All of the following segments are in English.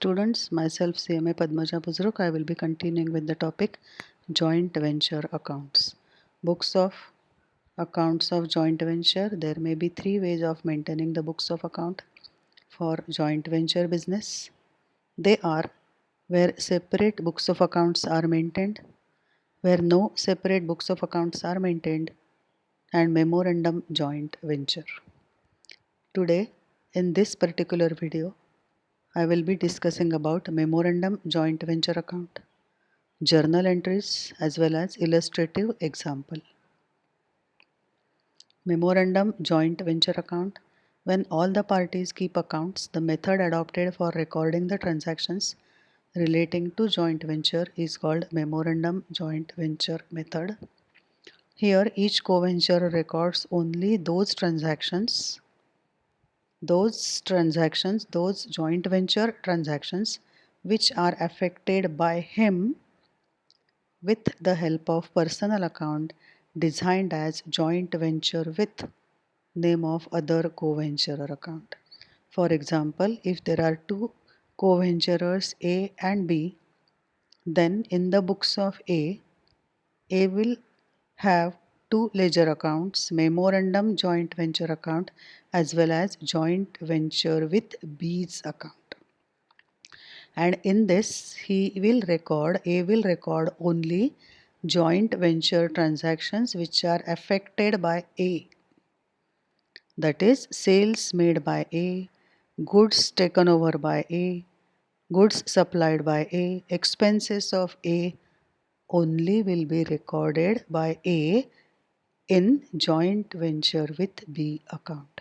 Students, myself CMA Padmaja Buzruk, I will be continuing with the topic joint venture accounts. Books of accounts of joint venture. There may be three ways of maintaining the books of account for joint venture business. They are where separate books of accounts are maintained, where no separate books of accounts are maintained, and memorandum joint venture. Today, in this particular video, I will be discussing about memorandum joint venture account, journal entries as well as illustrative example. Memorandum joint venture account. When all the parties keep accounts, the method adopted for recording the transactions relating to joint venture is called memorandum joint venture method. Here each co-venture records only those joint venture transactions which are affected by him with the help of personal account designed as joint venture with name of other co-venturer account. For example, if there are two co-venturers A and B, then in the books of A will have two ledger accounts, memorandum joint venture account as well as joint venture with B's account. And in this A will record only joint venture transactions which are affected by A, that is sales made by A, goods taken over by A, goods supplied by A, expenses of A only will be recorded by A in joint venture with B account.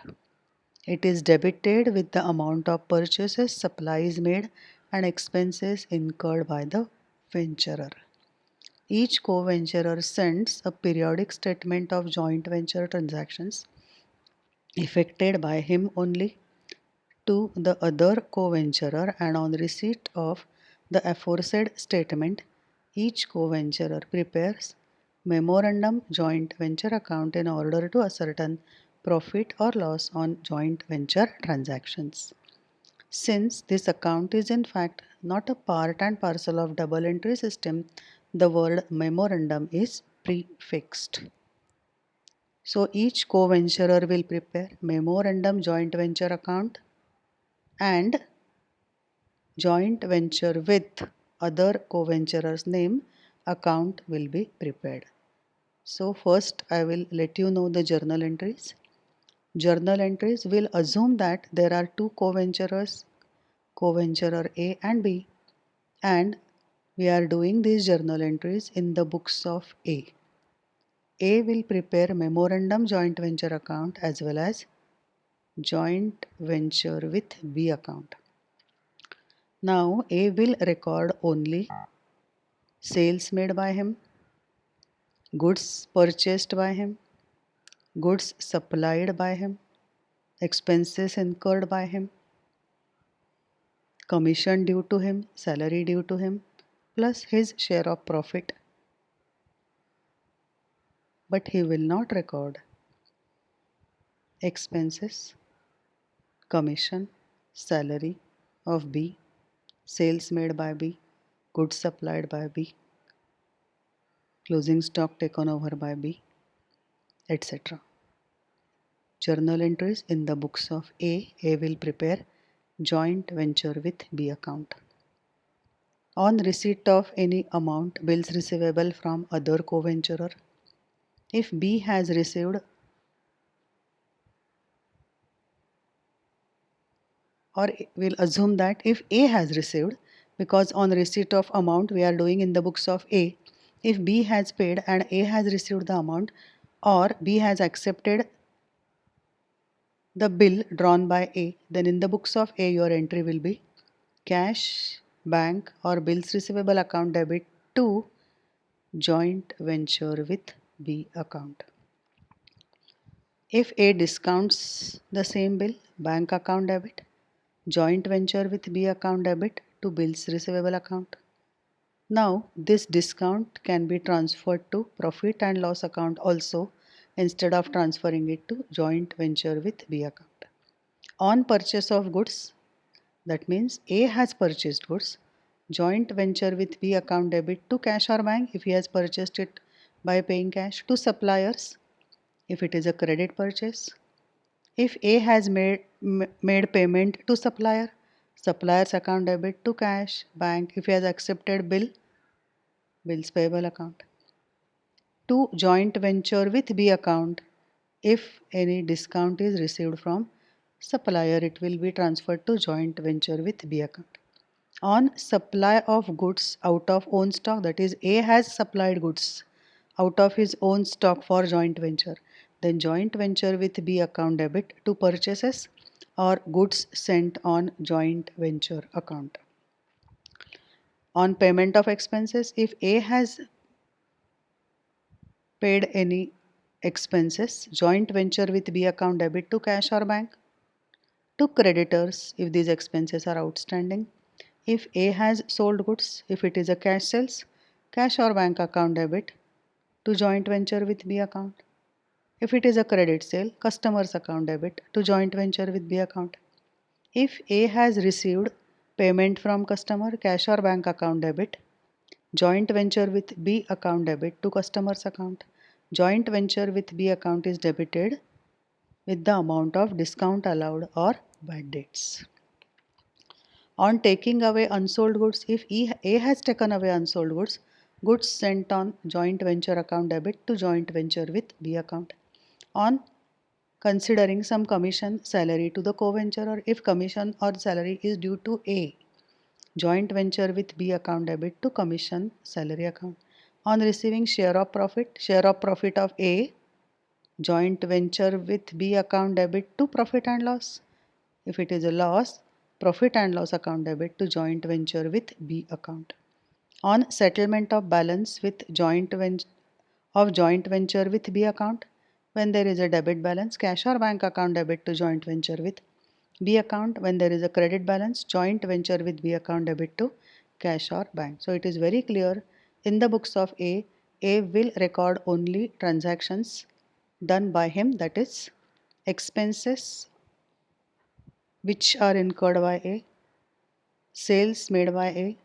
It is debited with the amount of purchases, supplies made and expenses incurred by the venturer. Each co-venturer sends a periodic statement of joint venture transactions effected by him only to the other co-venturer, and on receipt of the aforesaid statement, each co-venturer prepares memorandum joint venture account in order to ascertain profit or loss on joint venture transactions. Since this account is in fact not a part and parcel of double entry system, the word memorandum is prefixed. So each co-venturer will prepare memorandum joint venture account and joint venture with other co-venturers name account will be prepared. So first I will let you know the journal entries. Journal entries will assume that there are two co-venturers, co-venturer A and B, and we are doing these journal entries in the books of A. A will prepare memorandum joint venture account as well as joint venture with B account. Now A will record only sales made by him, goods purchased by him, goods supplied by him, expenses incurred by him, commission due to him, salary due to him, plus his share of profit. But he will not record expenses, commission, salary of B, sales made by B, goods supplied by B, closing stock taken over by B, etc. Journal entries in the books of A will prepare joint venture with B account. On receipt of any amount, bills receivable from other co-venturer, if B has received or we'll assume that if A has received, because on receipt of amount we are doing in the books of A, if B has paid and A has received the amount, or B has accepted the bill drawn by A, then in the books of A your entry will be cash, bank or bills receivable account debit to joint venture with B account. If A discounts the same bill, bank account debit, joint venture with B account debit to bills receivable account. Now this discount can be transferred to profit and loss account also instead of transferring it to joint venture with B account. On purchase of goods, That means A has purchased goods. Joint venture with B account debit to cash or bank if he has purchased it by paying cash, to suppliers if it is a credit purchase. If A has made payment to supplier, supplier's account debit to cash, bank if he has accepted bills payable account. To joint venture with B account, if any discount is received from supplier, it will be transferred to joint venture with B account. On supply of goods out of own stock, that is A has supplied goods out of his own stock for joint venture, then joint venture with B account debit to purchases or goods sent on joint venture account. On payment of expenses, if A has paid any expenses, joint venture with B account debit to cash or bank. To creditors if these expenses are outstanding. If A has sold goods, if it is a cash sales, cash or bank account debit to joint venture with B account. If it is a credit sale, customer's account debit to joint venture with B account. If A has received payment from customer, cash or bank account debit, joint venture with B account debit to customer's account. Joint venture with B account is debited with the amount of discount allowed or bad debts. On taking away unsold goods, if A has taken away unsold goods, goods sent on joint venture account debit to joint venture with B account. On considering some commission salary to the co-venture, or if commission or salary is due to A, joint venture with B account debit to commission salary account. On receiving share of profit of A, joint venture with B account debit to profit and loss. If it is a loss, profit and loss account debit to joint venture with B account. On settlement of balance with joint venture with B account, when there is a debit balance, cash or bank account debit to joint venture with B account. When there is a credit balance, joint venture with B account debit to cash or bank. So it is very clear in the books of A will record only transactions done by him, that is expenses which are incurred by A, sales made by A,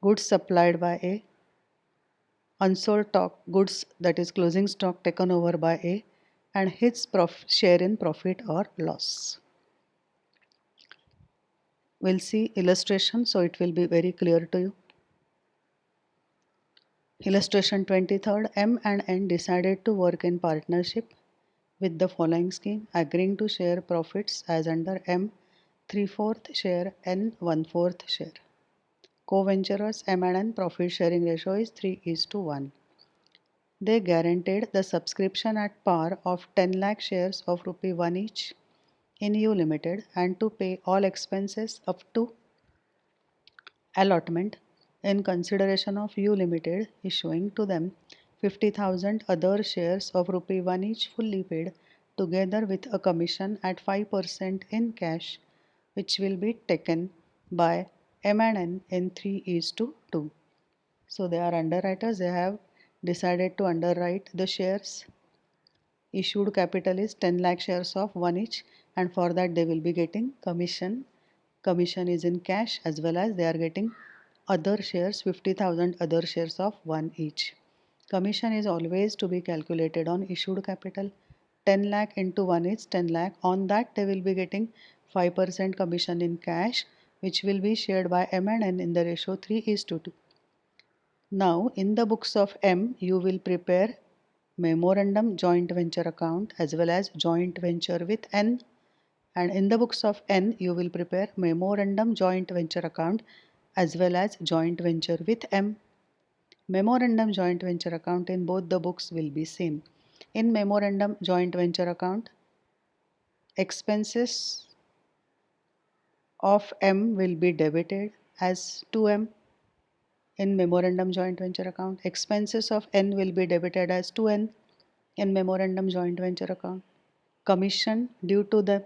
goods supplied by A, unsold goods, that is closing stock taken over by A, and his share in profit or loss. We'll see illustration, so it will be very clear to you. Illustration 23rd. M and N decided to work in partnership with the following scheme, agreeing to share profits as under M 3/4 share, N 1/4 share. Co-venturers M and N profit sharing ratio is 3:1. They guaranteed the subscription at par of 10 lakh shares of rupee 1 each in U Limited and to pay all expenses up to allotment in consideration of U Limited issuing to them 50,000 other shares of rupee 1 each fully paid together with a commission at 5% in cash, which will be taken by M and N in 3:2. So they are underwriters, they have decided to underwrite the shares. Issued capital is 10 lakh shares of 1 each, and for that they will be getting commission. Commission is in cash, as well as they are getting other shares, 50,000 other shares of 1 each. Commission is always to be calculated on issued capital. 10 lakh into 1 is 10 lakh. On that they will be getting 5% commission in cash, which will be shared by M and N in the ratio 3:2. Now in the books of M, you will prepare memorandum joint venture account as well as joint venture with N, and in the books of N you will prepare memorandum joint venture account as well as joint venture with M. Memorandum joint venture account in both the books will be same. In memorandum joint venture account, expenses of M will be debited as 2M. In memorandum joint venture account, expenses of N will be debited as 2N in memorandum joint venture account. Commission due to them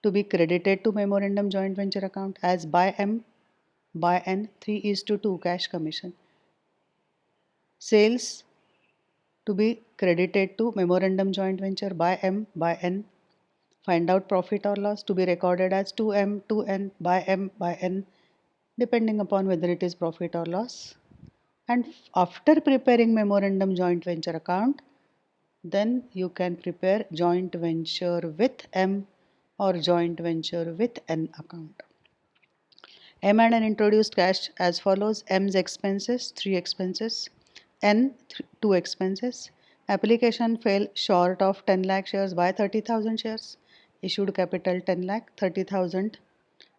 to be credited to memorandum joint venture account as by M by N 3:2 cash commission. Sales to be credited to memorandum joint venture by M by N Find out profit or loss to be recorded as 2M, 2N, by M, by N, depending upon whether it is profit or loss. And after preparing memorandum joint venture account, then you can prepare joint venture with M or joint venture with N account. M and N introduced cash as follows: M's expenses, 3 expenses, N, 2 expenses. Application fell short of 10 lakh shares by 30,000 shares. Issued capital 10 lakh, 30,000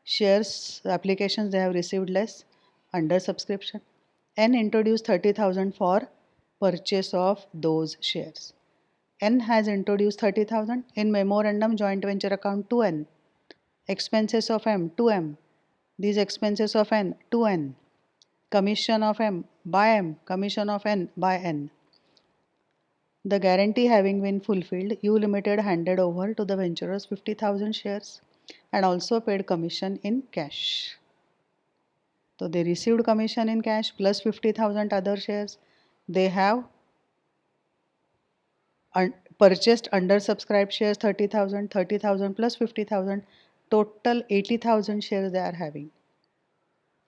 shares applications they have received less, under subscription. N introduced 30,000 for purchase of those shares. N has introduced 30,000 in memorandum joint venture account to N. Expenses of M to M. These expenses of N to N. Commission of M by M. Commission of N by N. The guarantee having been fulfilled, U Limited handed over to the venturers 50,000 shares and also paid commission in cash. So they received commission in cash plus 50,000 other shares. They have purchased undersubscribed shares 30,000, 30,000 plus 50,000, total 80,000 shares they are having.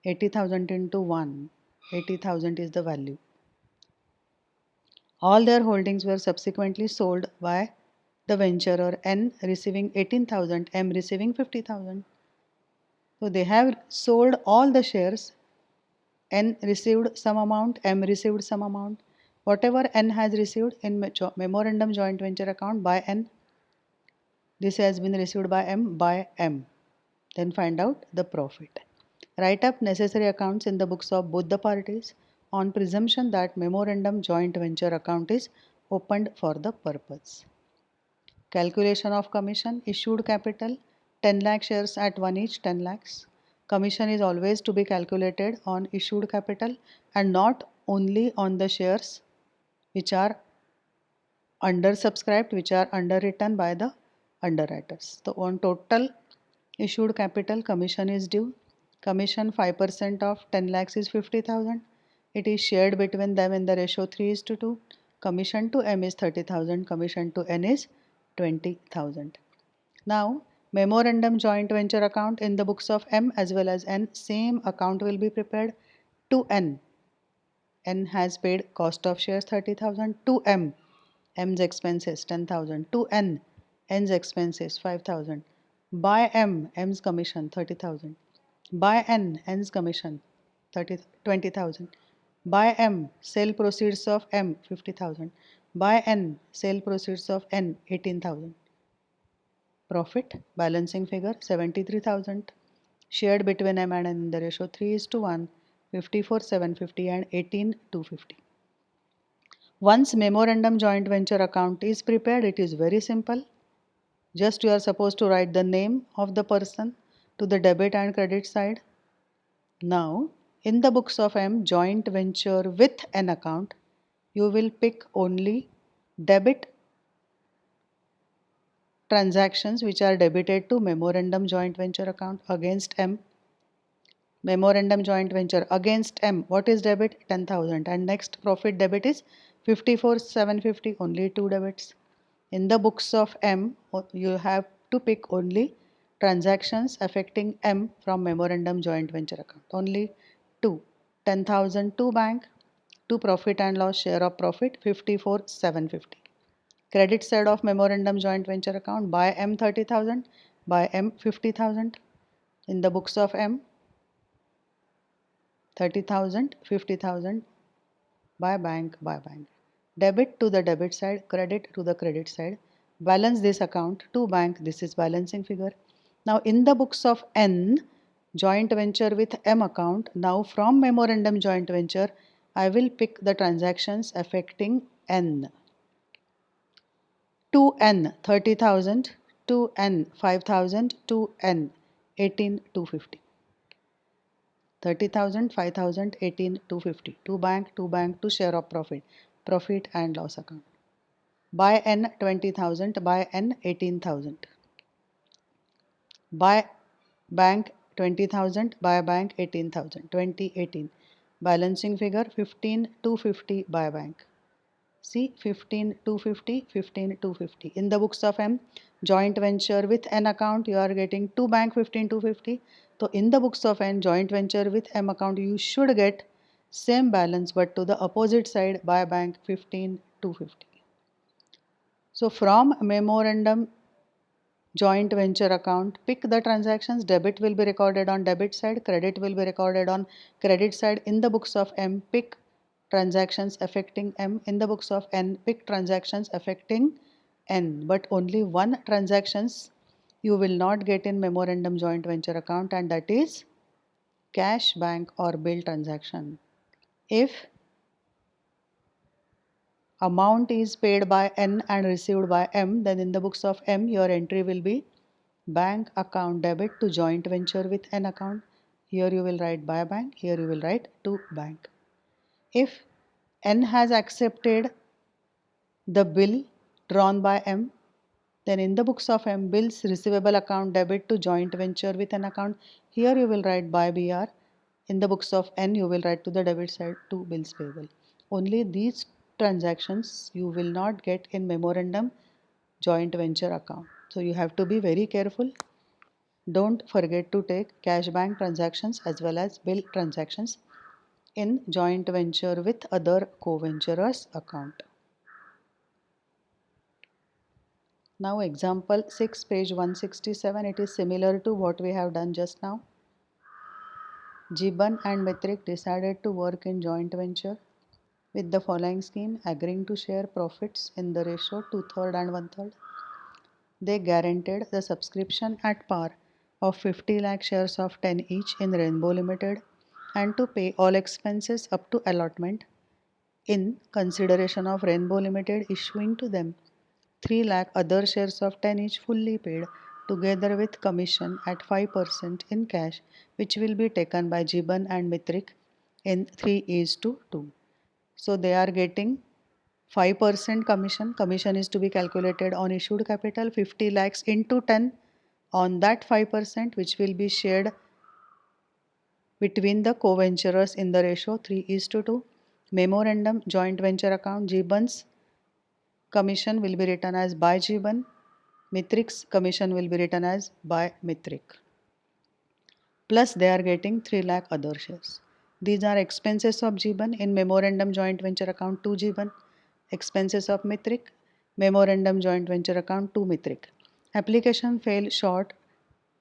80,000 into 1, 80,000 is the value. All their holdings were subsequently sold by the venturer, N receiving 18,000, M receiving 50,000. So they have sold all the shares. N received some amount, M received some amount. Whatever N has received in memorandum joint venture account by N, this has been received by M by M. Then find out the profit. Write up necessary accounts in the books of both the parties on presumption that memorandum joint venture account is opened for the purpose. Calculation of commission. Issued capital 10 lakh shares at 1 each, 10 lakhs. Commission is always to be calculated on issued capital and not only on the shares which are undersubscribed, which are underwritten by the underwriters. So on total issued capital, commission is due. Commission 5% of 10 lakhs is 50,000. It is shared between them in the ratio 3:2. Commission to M is 30,000. Commission to N is 20,000. Now, memorandum joint venture account in the books of M as well as N, same account will be prepared to N. N has paid cost of shares 30,000 to M. M's expenses 10,000 to N. N's expenses 5,000. By M, M's commission 30,000. By N, N's commission 20,000. By M, sale proceeds of M 50,000. By N, sale proceeds of N 18,000. Profit balancing figure 73,000. Shared between M and N in the ratio 3:1, 54,750 and 18,250. Once memorandum joint venture account is prepared, it is very simple. Just you are supposed to write the name of the person to the debit and credit side. Now, in the books of M, joint venture with an account, you will pick only debit transactions which are debited to memorandum joint venture account against M. Memorandum joint venture against M. What is debit? 10,000. And next profit debit is 54,750. Only 2 debits. In the books of M, you have to pick only transactions affecting M from memorandum joint venture account. Only 2. 10,000 to bank, to profit and loss, share of profit 54,750. Credit side of memorandum joint venture account, by M 30,000, by M 50,000. In the books of M, 30,000, 50,000, by bank, by bank. Debit to the debit side, credit to the credit side. Balance this account to bank. This is balancing figure. Now in the books of N, joint venture with M account, now from memorandum joint venture, I will pick the transactions affecting N. To N 30,000, to N 5,000, to N 18,250. 30,000, 5,000, 18,250. To bank, to share of profit, profit and loss account. By N 20,000, by N 18,000. By bank 20,000, by bank 18,000, 2018. Balancing figure 15,250 by bank. See 15,250, 15,250. In the books of M, joint venture with N account, you are getting to bank 15,250. So in the books of N, joint venture with M account, you should get same balance but to the opposite side by bank 15,250. So from memorandum joint venture account, pick the transactions. Debit will be recorded on debit side, credit will be recorded on credit side. In the books of M, pick transactions affecting M. In the books of N, pick transactions affecting N. But only one transactions you will not get in memorandum joint venture account, and that is cash, bank or bill transaction. If amount is paid by N and received by M, then in the books of M, your entry will be bank account debit to joint venture with N account. Here you will write by bank, here you will write to bank. If N has accepted the bill drawn by M, then in the books of M, bills receivable account debit to joint venture with an account. Here you will write by BR. In the books of N, you will write to the debit side to bills payable. Only these transactions you will not get in memorandum joint venture account. So you have to be very careful. Don't forget to take cash bank transactions as well as bill transactions in joint venture with other co-venturers account. Now example 6, page 167, it is similar to what we have done just now. Gibbon and Mittrick decided to work in joint venture with the following scheme, agreeing to share profits in the ratio 2/3 and 1/3. They guaranteed the subscription at par of 50 lakh shares of 10 each in Rainbow Limited and to pay all expenses up to allotment in consideration of Rainbow Limited issuing to them 3 lakh other shares of 10 each fully paid together with commission at 5% in cash, which will be taken by Gibbon and Mittrick in 3:2. So they are getting 5% commission. Commission is to be calculated on issued capital 50 lakhs into 10 on that 5%, which will be shared between the co-venturers in the ratio 3:2. Memorandum joint venture account, Gibbon's commission will be written as by Gibbon. Mittrick's commission will be written as by Mittrick. Plus they are getting 3 lakh other shares. These are expenses of Gibbon in memorandum joint venture account to Gibbon. Expenses of Mittrick, memorandum joint venture account to Mittrick. Application fell short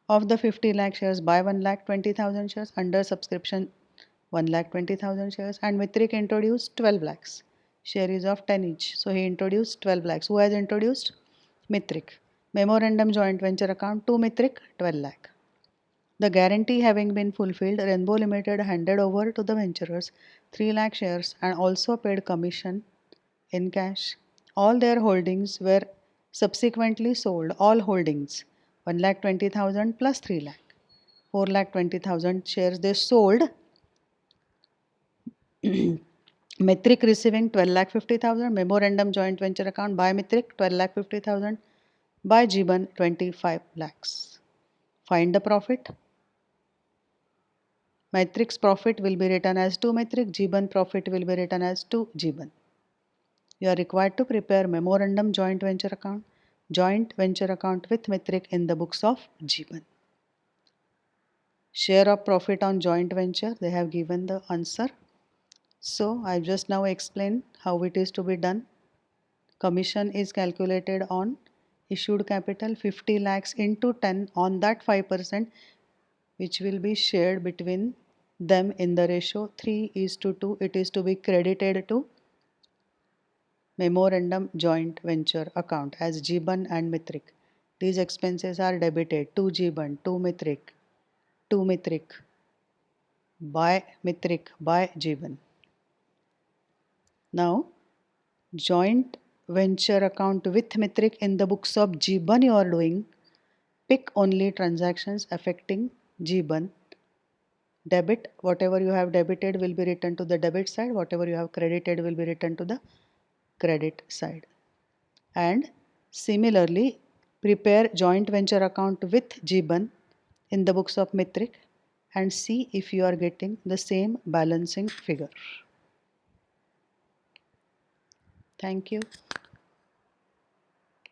of the 50 lakh shares by 1,20,000 shares under subscription 1,20,000 shares, and Mittrick introduced 12 lakhs. Share is of 10 each. So he introduced 12 lakhs. Who has introduced? Mittrick. Memorandum joint venture account to Mittrick 12 lakh. The guarantee having been fulfilled, Rainbow Limited handed over to the venturers 3 lakh shares and also paid commission in cash. All their holdings were subsequently sold. All holdings 1,20,000 plus 3 lakh. 4,20,000 shares they sold. Mittrick receiving 12,50,000. Memorandum joint venture account by Mittrick 12,50,000. By Gibbon 25 lakhs. Find the profit. Mittrick's profit will be written as to Mittrick. Gibbon profit will be written as to Gibbon. You are required to prepare memorandum joint venture account with Mittrick in the books of Gibbon. Share of profit on joint venture, they have given the answer. So I just now explained how it is to be done. Commission is calculated on issued capital 50 lakhs into 10 on that 5%, which will be shared between them in the ratio 3:2. It is to be credited to memorandum joint venture account as Gibbon and Mittrick. These expenses are debited to Gibbon, to Mittrick, by Mittrick, by Gibbon. Now, joint venture account with Mittrick in the books of Gibbon you are doing. Pick only transactions affecting Gibbon. Debit, whatever you have debited will be written to the debit side, whatever you have credited will be written to the credit side. And similarly, prepare joint venture account with Gibbon in the books of Mittrick and see if you are getting the same balancing figure. Thank you.